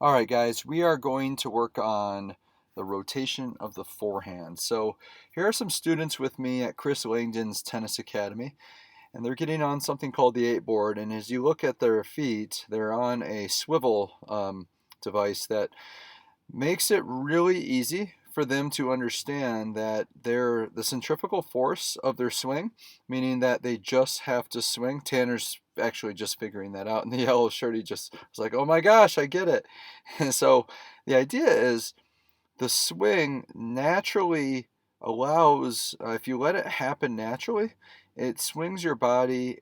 All right, guys, we are going to work on the rotation of the forehand. So here are some students with me at Chris Langdon's Tennis Academy, and they're getting on something called the 8 board. And as you look at their feet, they're on a swivel device that makes it really easy for them to understand that the centrifugal force of their swing, meaning that they just have to swing. Tanner's actually just figuring that out in the yellow shirt. He just was like, oh my gosh, I get it. And so the idea is the swing naturally allows, if you let it happen naturally, it swings your body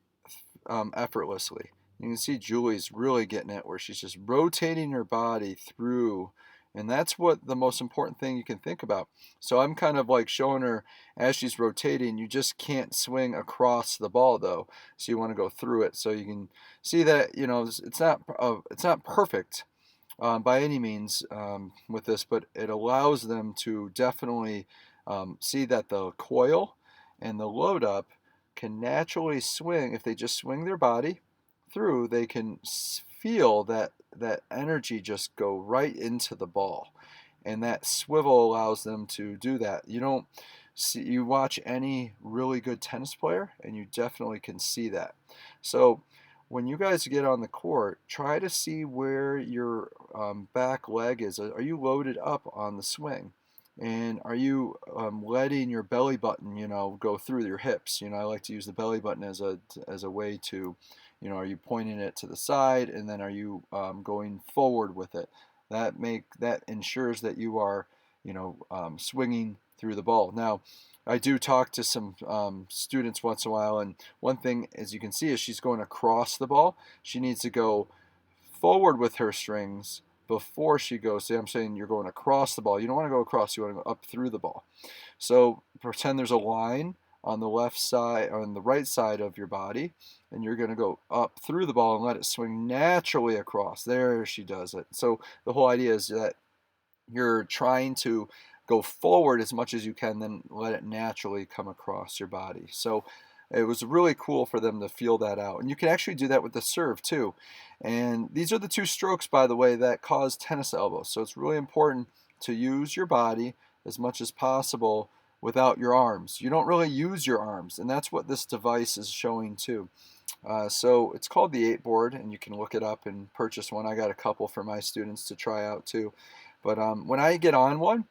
effortlessly. You can see Julie's really getting it where she's just rotating her body through, and that's what the most important thing you can think about. So I'm kind of like showing her as she's rotating, you just can't swing across the ball though. So you want to go through it so you can see that, it's not perfect by any means with this, but it allows them to definitely see that the coil and the load up can naturally swing. If they just swing their body through, they can feel that energy just go right into the ball, and that swivel allows them to do that. You watch any really good tennis player and you definitely can see that. So when you guys get on the court, try to see where your back leg is. Are you loaded up on the swing? And are you letting your belly button, go through your hips? I like to use the belly button as a way to, are you pointing it to the side, and then are you going forward with it? That ensures that you are, swinging through the ball. Now, I do talk to some students once in a while, and one thing, as you can see, is she's going across the ball. She needs to go forward with her strings before she goes. See, I'm saying you're going across the ball. You don't want to go across, you want to go up through the ball. So pretend there's a line on the left side, on the right side of your body, and you're going to go up through the ball and let it swing naturally across. There she does it. So the whole idea is that you're trying to go forward as much as you can, then let it naturally come across your body. So it was really cool for them to feel that out. And you can actually do that with the serve too. And these are the two strokes, by the way, that cause tennis elbows. So it's really important to use your body as much as possible without your arms. You don't really use your arms, and that's what this device is showing too. So it's called the 8 board, and you can look it up and purchase one. I got a couple for my students to try out too. But when I get on one,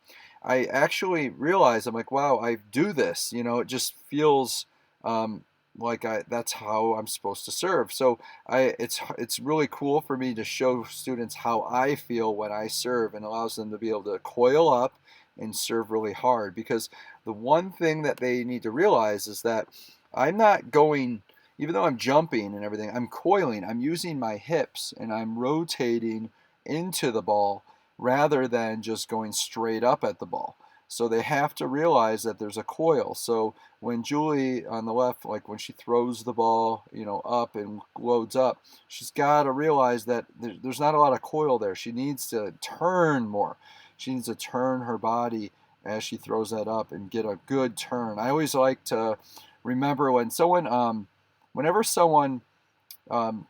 I actually realize, I'm like, wow, I do this. It just feels like that's how I'm supposed to serve. So it's really cool for me to show students how I feel when I serve, and allows them to be able to coil up and serve really hard. Because the one thing that they need to realize is that I'm not going, even though I'm jumping and everything, I'm coiling. I'm using my hips and I'm rotating into the ball rather than just going straight up at the ball. So they have to realize that there's a coil. So when Julie on the left, like when she throws the ball, up and loads up, she's got to realize that there's not a lot of coil there. She needs to turn more. She needs to turn her body as she throws that up and get a good turn. I always like to remember whenever someone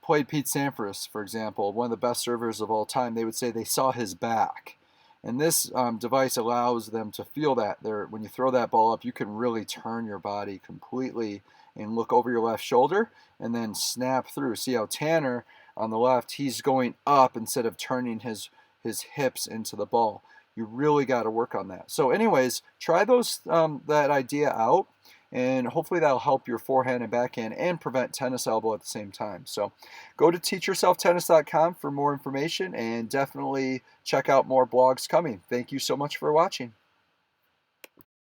played Pete Sampras, for example, one of the best servers of all time, they would say they saw his back. And this device allows them to feel that. When you throw that ball up, you can really turn your body completely and look over your left shoulder and then snap through. See how Tanner on the left, he's going up instead of turning his hips into the ball. You really got to work on that. So anyways, try that idea out, and hopefully that'll help your forehand and backhand and prevent tennis elbow at the same time. So go to teachyourselftennis.com for more information, and definitely check out more blogs coming. Thank you so much for watching.